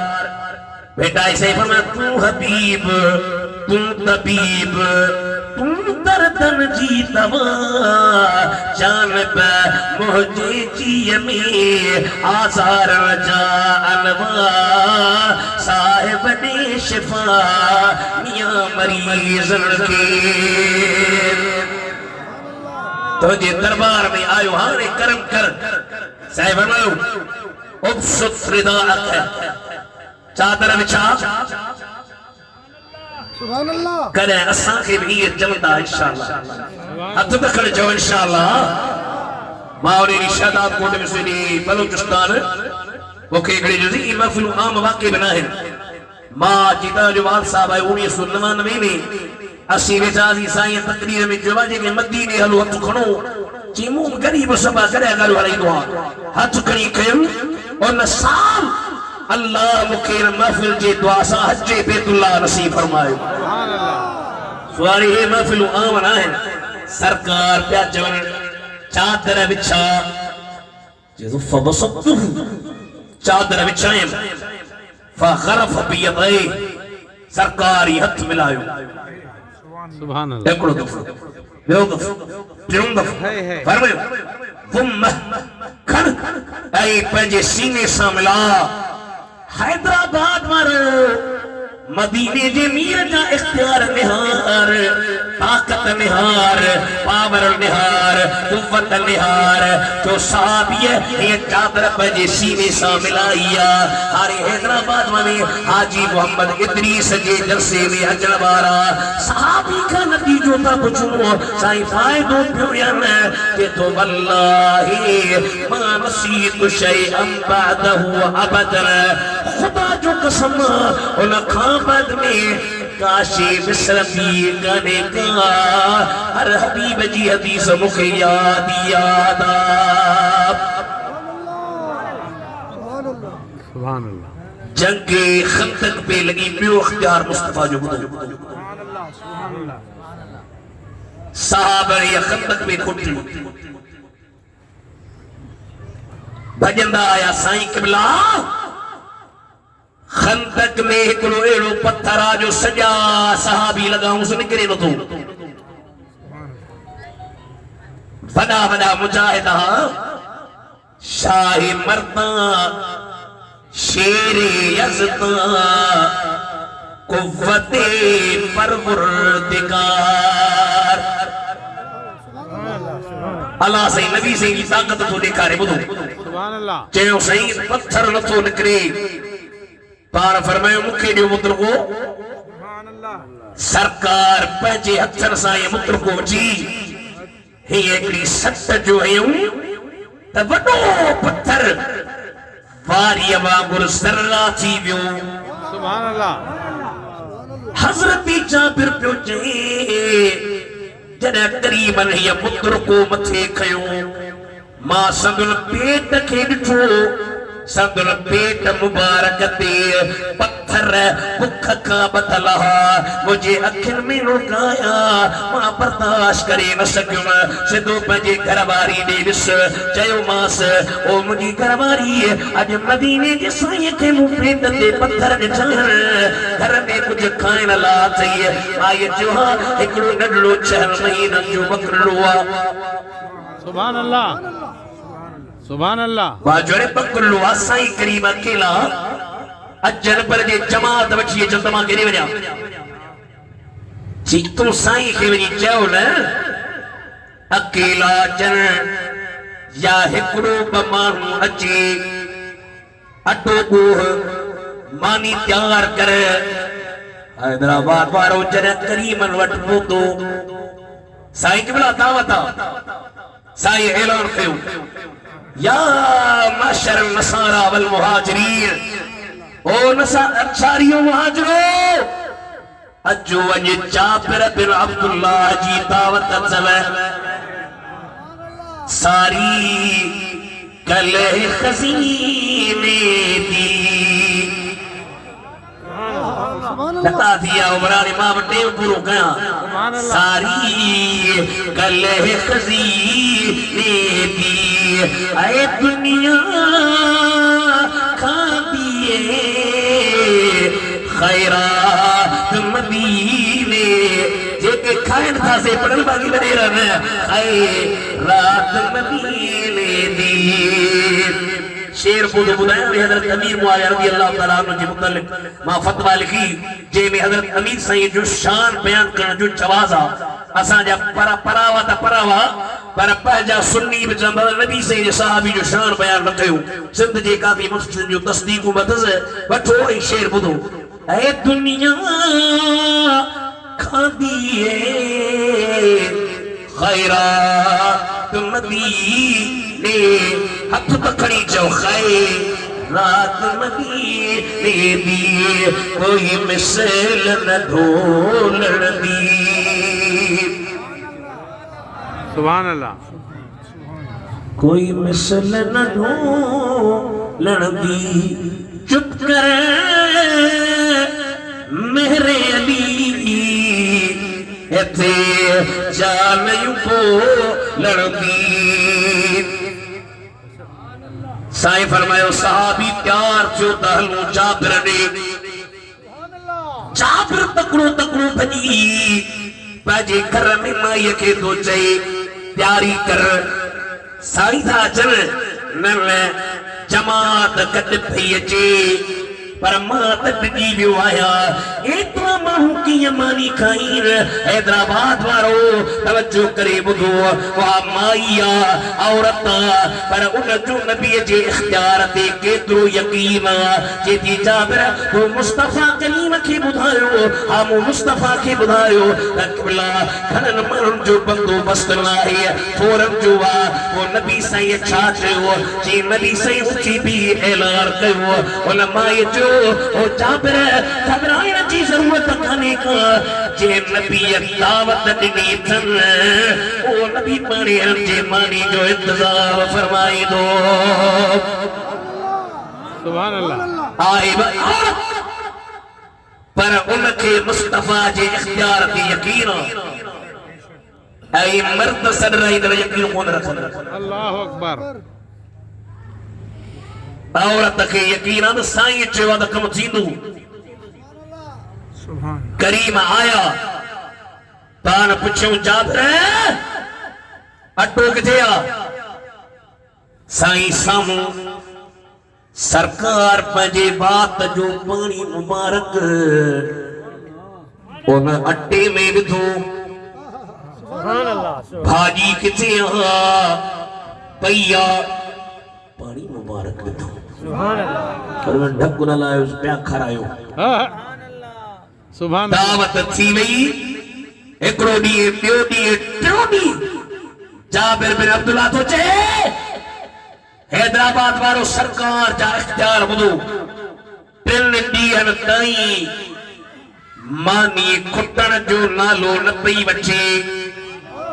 बेटा ऐसे फरमा तू हबीब तू तबीब तू दर्दन जी दवा जान पे मुझे जिय में आसार जा अनवा साहिब ने शिफा मियां मरीज के तो जे दरबार में आयो हाने करम कर साहिब फरमायो उबसुत रिदाअक चादर विछा सुभान अल्लाह करे असां के भी ये जमदा इंशाअल्लाह हथ तक जो इंशाअल्लाह मावरी शादात कोट में से बलूचिस्तान ओके घड़ी जुजी महफिल आम वाकई बना है मां जिता जो वाल साहब है 1999 में असी वेचाजी साईं तकरीर में जवाजे के मदीने हलो हथ खणो चीमू गरीब सभा करे गालो हलाइदो हथ खणी कयम और नसाम अल्लाह मुखे महफिल जे दुआ सा हज बैतुल्लाह नसीब फरमाए सुभान अल्लाह सुवारी हे महफिल आम ना है सरकार प्या चवन चादर बिछा जो फबसतु चादर बिछाए फखरफ बियदे सरकार हथ मिलायो सुभान अल्लाह एकड़ो दफो ॿियो दफो टियों दफो फरमायो तुम खण ऐं पंहिंजे सीने सां मिला हैदराबाद वारो मदीने जे मीर जा इख्तियार निहार ताकत निहार पावर निहार कुव्वत निहार जो साहबिय ये चादर पंहिंजे सीने सां मिलाइया हारे हैदराबाद में हाजी मोहम्मद इदरीस जे जलसे में अचण वारा साहबी का नतीजो था पुछो साईं फ़ाइदो पियो न के तो वल्लाही मा नसीत शैअन बअदहु अबदन खुदा जो कसम उन खां बाद में काशी विसरती गाने का हर हबीब जी हदीस मुखे याद याद सुभान अल्लाह जंग खंदक पे लगी प्यो अख्तियार मुस्तफा जो साहब ये खंदक पे खुटी भजंदा आया साईं किबला खंदक में एकड़ो एड़ो पत्थर आ जो सजा सहाबी लगाऊं से निकरे न तो वडा वडा मुजाहिद शाही मर्दा शेरे यज़दा कुव्वते परवरदिगार अल्लाह सही नबी से की ताकत तो दिखारे बुधो सुभान अल्लाह चयो सही पत्थर न तो निकरे पार फरमायो मुखे दियो मुत्र को सरकार पंहिंजे हथन सां ये मुत्र को वठी ही एकड़ी सट जो हयूं त वडो पत्थर वारी वांगुर सरला थी वियो सुभान अल्लाह हजरत जाबिर पियो चए जॾहिं करीबन ये मुत्र को मथे खयो मां संदुल पेट खे ॾिठो संदुल पेट मुबारक ते पत्थर भुख का बदला मुझे अखिन में रुकाया मां बर्दाश्त करे न सकियुम सिधो पंहिंजे घरवारी ॾे ॾिस चयो मांस ओ मुंहिंजी घरवारी अॼु मदीने जे साईं खे मूं पेट ते पत्थर ॾिठा घर में कुझु खाइण लाइ अथई आई चयो हा हिकिड़ो नंढड़ो 6 महीननि जो बकरो आहे सुभान अल्लाह सुभान अल्लाह वाजरे बकरो आहे साईं करीम अकेला अजन पर जे जमात वठी अचो त मां केरे वञा जी तूं साईं खे वञी चयो न अकेला अचन या हिकिड़ो ॿ माण्हू अचे अटो ॻोह मानी तयार कर हैदराबाद वारो जने करीमन वट पहुतो साईं किबला दावता साईं ऐलान कयो या माशर नसारा वल मुहाजिरीन ओ अंसारियो मुहाजिरो अजो वजे जाबिर बिन अब्दुल्लाह जी दावत चले सारी कले खजीने दी लता दिया उमरान इमाम टेम पूरो कया सारी कले खजीने दी ऐ दुनिया खादिए खैरात मदीने जेके खाइन था से पढ़ल बाकी बने रहना खैरात मदीने दी शेर बुध बुधाया में हजरत अमीर मुआविया रज़ी अल्लाह तआला अन्हु जे मुतल्लिक मां फतवा लिखी जे में हजरत अमीर साईं जो शान बयान करण जो जवाजा असा जा परावा पर पंहिंजा सुन्नी बचंदा नबी साईं जे सहाबी जो शान बयान न कयो सिंध जे काफी मुफ्ती जो तस्दीक बतस वठो ऐ शेर बुधो ऐ दुनिया खादिए खैरात मदीने हथ पकड़ी चो खैरात मदीने दी कोई मिसल न ढोलण दी सुभान अल्लाह कोई मिसल न ढोलण दी चुप कर मेरे अली इथे जान यू बोलण दी साईं फरमायो सहाबी प्यार जो दहलू जाबिर ने जाबिर तकड़ो भजी पंहिंजे घर में माईअ खे थो चए प्यारी कर साईं था अचनि न जमात गॾु पई अचे पर मां त डिॼी वियो आहियां एतिरा माण्हू कीअं मानी खाईन हैदराबाद वारो तवज्जो करे ॿुधो वाह माई आ औरत पर उन जो नबीअ जे इख्तियार ते केतिरो यकीन जेती जाबिर वो मुस्तफा कलीम खे ॿुधायो हा मूं मुस्तफा खे ॿुधायो त क़िबला घणनि माण्हुनि जो बंदोबस्त न आहे थोरनि जो आहे वो नबी साईं छा चयो जी नबी साईं उची बि ऐलान कयो उन माईअ जो ओ जाबिर घबराइण जी ज़रूरत कान्हे का जे नबी दावत ॾिनी अथनि ओ नबी पाणे जे मानी जो इंतज़ार फरमाई दो सुभान अल्लाह आए पर उनके मुस्तफा जे इख्तियार ते यकीन ऐ मर्द सदर इधर यकीन कोन रखन अल्लाह अकबर औरत खे यकीन आहे साईं चयो त कम थींदो सुभान करीम आया तान पुछियो जाबिर अटो किथे आ साईं सामू सरकार पंहिंजे बात जो पानी मुबारक उन अटे में विधो भाजी किथे आ पईया पानी मुबारक विधो पर मैं ढक न लायो पिया खारायो सुभान दावत थी वई एकड़ो डी ॿियो डी टियों डी जाबिर बिन अब्दुल्ला तो चए हैदराबाद वारो सरकार जा इख्तियार ॿुधो टिन ॾींहंनि ताईं मानी खुटण जो नालो न पई वठे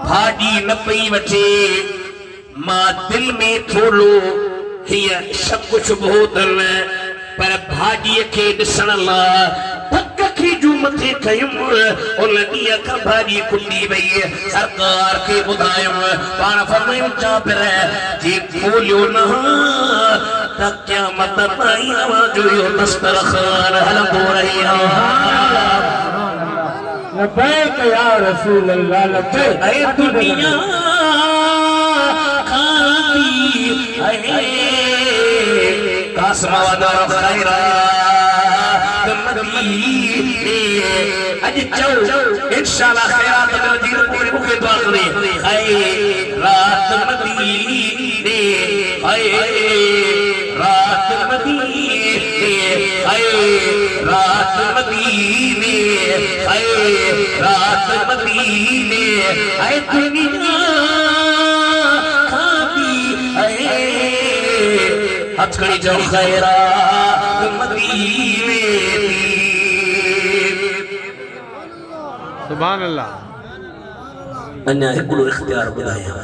भाॼी न पई वठे मां दिल में थोड़ो हीअ शक शुबो अथनि पर भाॼीअ खे ॾिसण लाइ धक खे जूं मथे कयुमि उन ॾींहं खां भाॼी खुली वई सरकार खे ॿुधायुमि पाण फरमायूं जाबिर जे खोलियो न त क़यामत ताईं अवां जो इहो दस्तरखान हलंदो रहे लब्बैक या रसूल अल्लाह लब्बैक ऐ दुनिया खाती है कासमा वादार खैरा मदीने अज चौ इंशाअल्लाह खैरात मदीने पूरी मुखे दुआ करे खैरात मदीने खैरात मदीने रात मदीने, हाय रात मदीने, हाय दुनिया खाती, हाय हथकड़ी जो खैरात मदीने दी। सुभान अल्लाह। अन्या हिकिड़ो इख्तियार ॿुधायां।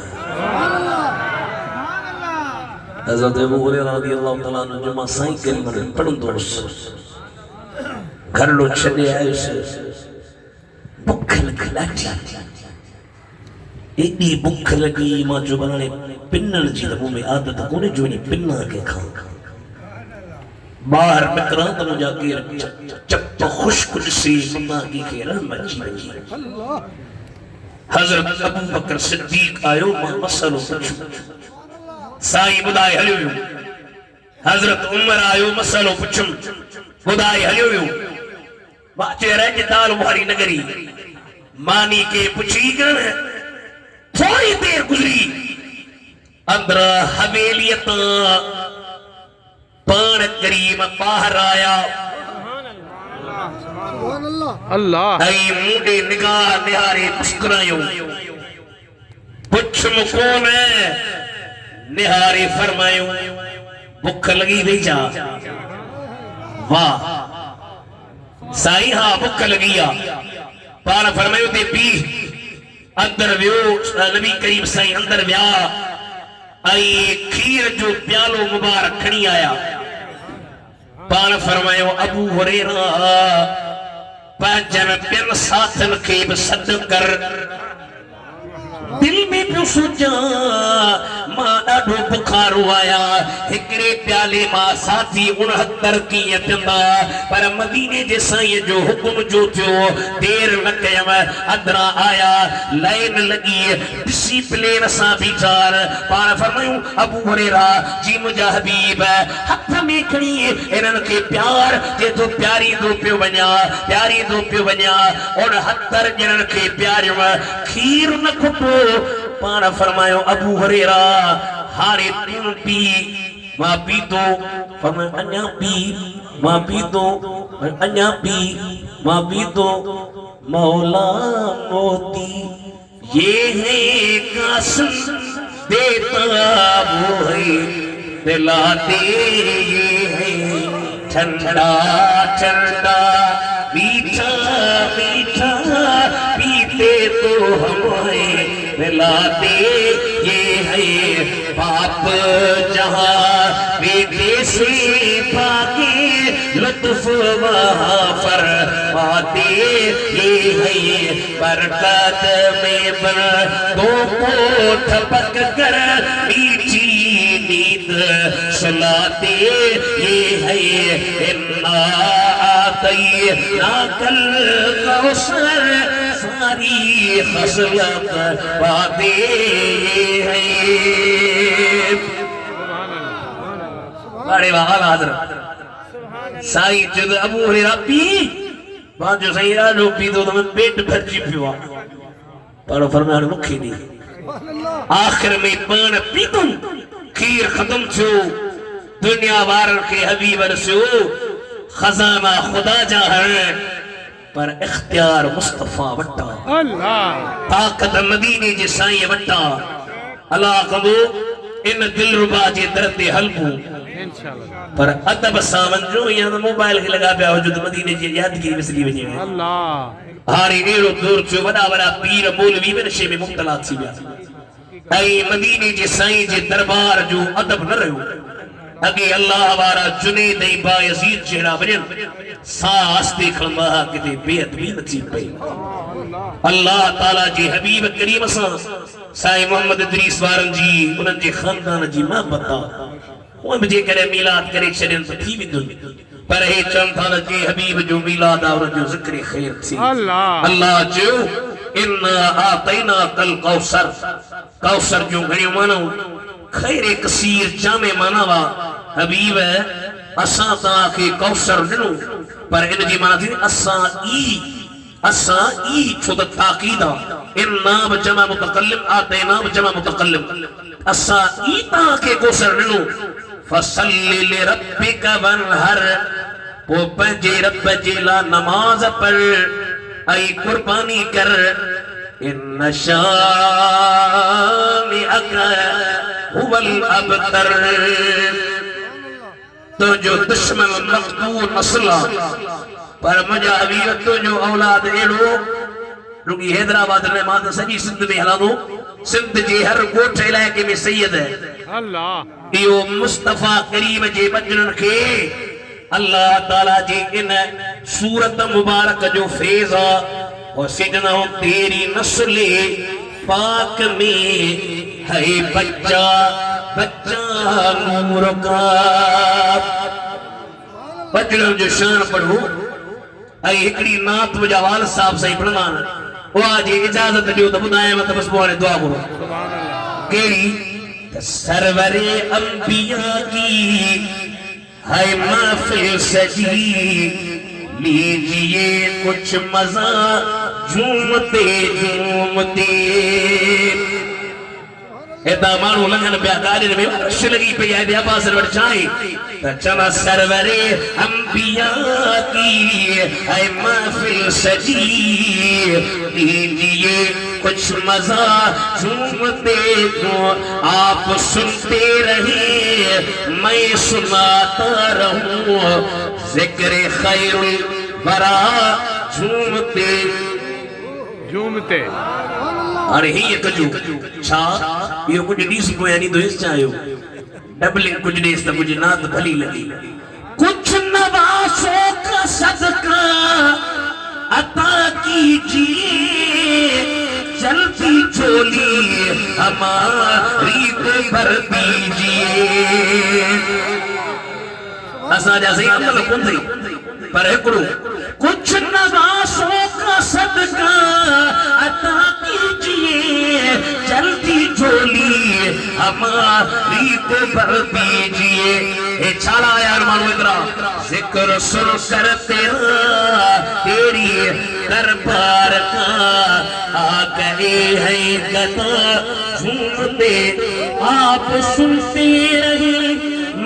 हज़रत अबू हुरैरा रज़ियल्लाहु तआला अन्हु जो मां साईं करीम खे पढ़ंदो हुउसि, घरड़ो छॾे आयुसि, बुख लॻी ॾाढी, एॾी बुख लॻी, मां चयो हाणे पिनण जी त मूं में आदत कोन्हे जो वञी पिना कंहिंखां। ॿाहिरि निकिरां त मुंहिंजा केर चप ख़ुश्क ॾिसी मम्मा खे रहम अची वञे। हज़रत अबू बकर सिद्दीक़ आयो, मां मसलो पुछियो, साईं ॿुधाए हलियो वियो। हज़रत उमर आयो, मसलो पुछियो, ॿुधाए हलियो वियो। मां चयो रहिजी दाल वारी नगरी, मानी खे पुछी कर। थोड़ी देर गुज़री, अंदर हवेलीअ तां पाण करीम ॿाहिरि आया। अल्लाह मुंडे निगाह निहारे मुस्कुरायो, पुछ कोन निहारे फरमायो, बुख लगी वही जा। वाह साईं, हाँ बुख लगी आ। पाण फरमायो ते पी। अंदर वियो, नबी करीम साईं अंदर विया, आई खीर जो प्यालो मुबारक खणी आया। पाण फरमायो अबू हुरैरा पंहिंजन ॿियनि साथनि खे बि सॾु कर। दिल में पियो सोचां, मां ॾाढो बुखारो आहियां, हिकिड़े प्याले मां साथी 69 कीअं पींदा। पर मदीने जे साईं जो हुकुम जो थियो, देर न कयव, अंदरां आया, लाइन लॻी, डिसिप्लिन सां बीठा। पाण फरमायूं अबू हुरैरा जी मुंहिंजा हबीब हथ में खणी इन्हनि खे प्यार जे तो प्यारींदो पियो वञा, प्यारींदो पियो वञा। 69 ॼणनि खे प्यारियो, खीर न खुटो। पाण फरमायो अबू हुरैरा हाणे तूं पी। मां पीतो, फरमायो अञा पी। मां पीतो, अञा पी। मां पीतो। मौला मोती ये है कासिम देता वो है दिलाते, ये है ठंडा ठंडा मीठा मीठा, पीते तो हमें मिलाते, ये है बाप जहाँ विदेशी भागे लुत्फ वहाँ पर पाते, ये है बरकत में बर दो को ठपक कर मीठी नींद सुलाते, ये है इन्ना कल कौसर सारी खसलत बातें हैं। बड़े बहाल हज़रत साईं जब अबू हुरैरा पी, बाजो साईं ॾाढो पीतो त पेट भरिजी पियो आहे। पर फरमायो मूंखे ॾे। आख़िर में पाण पीतम, खीर ख़त्म थियो, दुनिया वारनि खे हबीब ॾिसियो, खजाना खुदा जा है, पर इख्तियार मुस्तफा वटा। अल्लाह ताकत मदीने जे साईं वटा। अल्लाह कंदो इन दिलरुबा जे दर ते हलबो इंशाअल्लाह। पर अदब सां वञो, या मोबाइल खे लगा पिया हुजो त मदीने जी यादगिरी विसरी वञे। अल्लाह हाणे अहिड़ो दौर थियो, वॾा वॾा पीर मौलवी बि नशे में मुब्तला थी विया, ऐं मदीने जे साईं जे दरबार जो अदब न रहियो। अगे अल्लाह वारा जुनैद ऐं बायज़ीद जहिड़ा वञनि, सांस ते खणंदा किथे बेअदबी न थी पई। अल्लाह ताला जे हबीब करीम सां साईं मोहम्मद इदरीस वारनि जी, उन्हनि जे ख़ानदान जी मोहबत आहे। उहे बि जेकॾहिं मीलाद करे छॾनि त थी वेंदो, पर हे चवनि था जे हबीब जो मीलाद आहे उन जो ज़िक्र ख़ैर थी। अल्लाह चयो इन्ना आतैना कल कौसर, कौसर जो घणियूं मानूं खैर कसीर जामे माना वा। हबीब असां तव्हांखे कौसर ॾिनो, पर इन जी माना थी असां ई छो त ताक़ीद आहे। इन्ना बि जमा मुतकल्लिम, आतैना बि जमा मुतकल्लिम। असां ई तव्हांखे कौसर ॾिनो। फसल्लि लिरब्बिक वनहर, वो पंजे रब जेला नमाज पढ़ आई कुर्बानी कर इन शानिअक हुवल अबतर। तो जो दुश्मन मखदूर मसला पर मुझा वीर तो जो औलाद एड़ो रुकी हैदराबाद में मां सजी सिंध में हला दो। सिंध जे हर गोठ इलाके में सैयद है अल्लाह इहो मुस्तफा करीम जे बजनन के अल्लाह ताला जी इन सूरत मुबारक जो फैज़ और सिजना तेरी नस्ल पाक में है बच्चा बच्चा नूर का। बजनन जो शान पढ़ो आई एकड़ी नात मुझा वाल साहब सही पढ़मान ओ आज इजाजत दियो तो बुधाए मत बस बोले दुआ करो केड़ी सरवरे अंबिया की है महफिल सजी लीजिए कुछ मजा झूमते झूमते। एदा मानू लगन पिया गाड़ी में रश लगी पई है अब्बास वट चाई त चला सरवरे अंबिया की है महफिल सजी लीजिए कुछ मजा झूमते जो आप सुनते रहे मैं सुनाता रहूं जिक्र खैरुल बरा झूमते झूमते। अरे ही ये कजू छा यो कुछ डीस को यानी दोस्त चायो डबलिंग कुछ डीस त कुछ नात भली लगी कुछ नवासों का सदका अता कीजिए चलती झोली हमारी को भर दीजिए। असा जैसे अमल कौन थी पर एकड़ो कुछ नवासों का सदका अता कीजिए चलती झोली हमारी को भर दीजिए। ए छाला यार मानो इधरा जिक्र सुन कर तेरा तेरी दरबार का आ गए हैं गदा झूमते आप सुनते रहे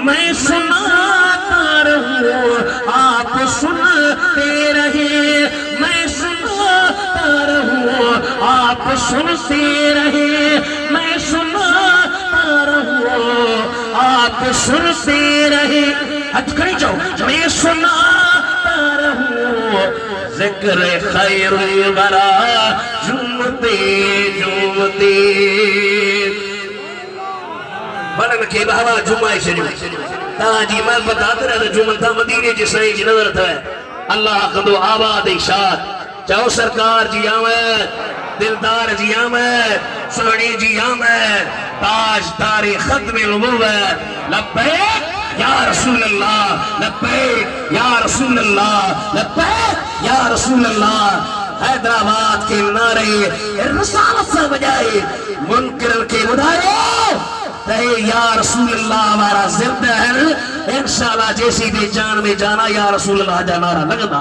मैं सुनाता रहूं आप सुनते रहे मैं सुनाता रहूं आप सुनते रहे मैं सुनाता रहूं आप सुनते रहे। हज खड़ी जाओ मैं सुनाता रहूं जिक्र खैरुल वरा झूमते झूमते। बनन के बाबा जुमाए छो ताजी मल बताते रहे जुमन था मदीने जी सही जी नजर था अल्लाह कदो आबाद इशाद चाहो सरकार जी आमद दिलदार जी आमद सोनी जी आमद ताज तारे खत्म नबुव्वत लब्बैक या रसूल अल्लाह लब्बैक या रसूल अल्लाह लब्बैक या रसूल अल्लाह। हैदराबाद के नारे रिसालत से बजाए मुनकर के बुधाए या रसूल अल्लाह हमारा जिंदा है इंशाल्लाह जैसी भी जान में जाना या रसूल अल्लाह जा नारा लगदा।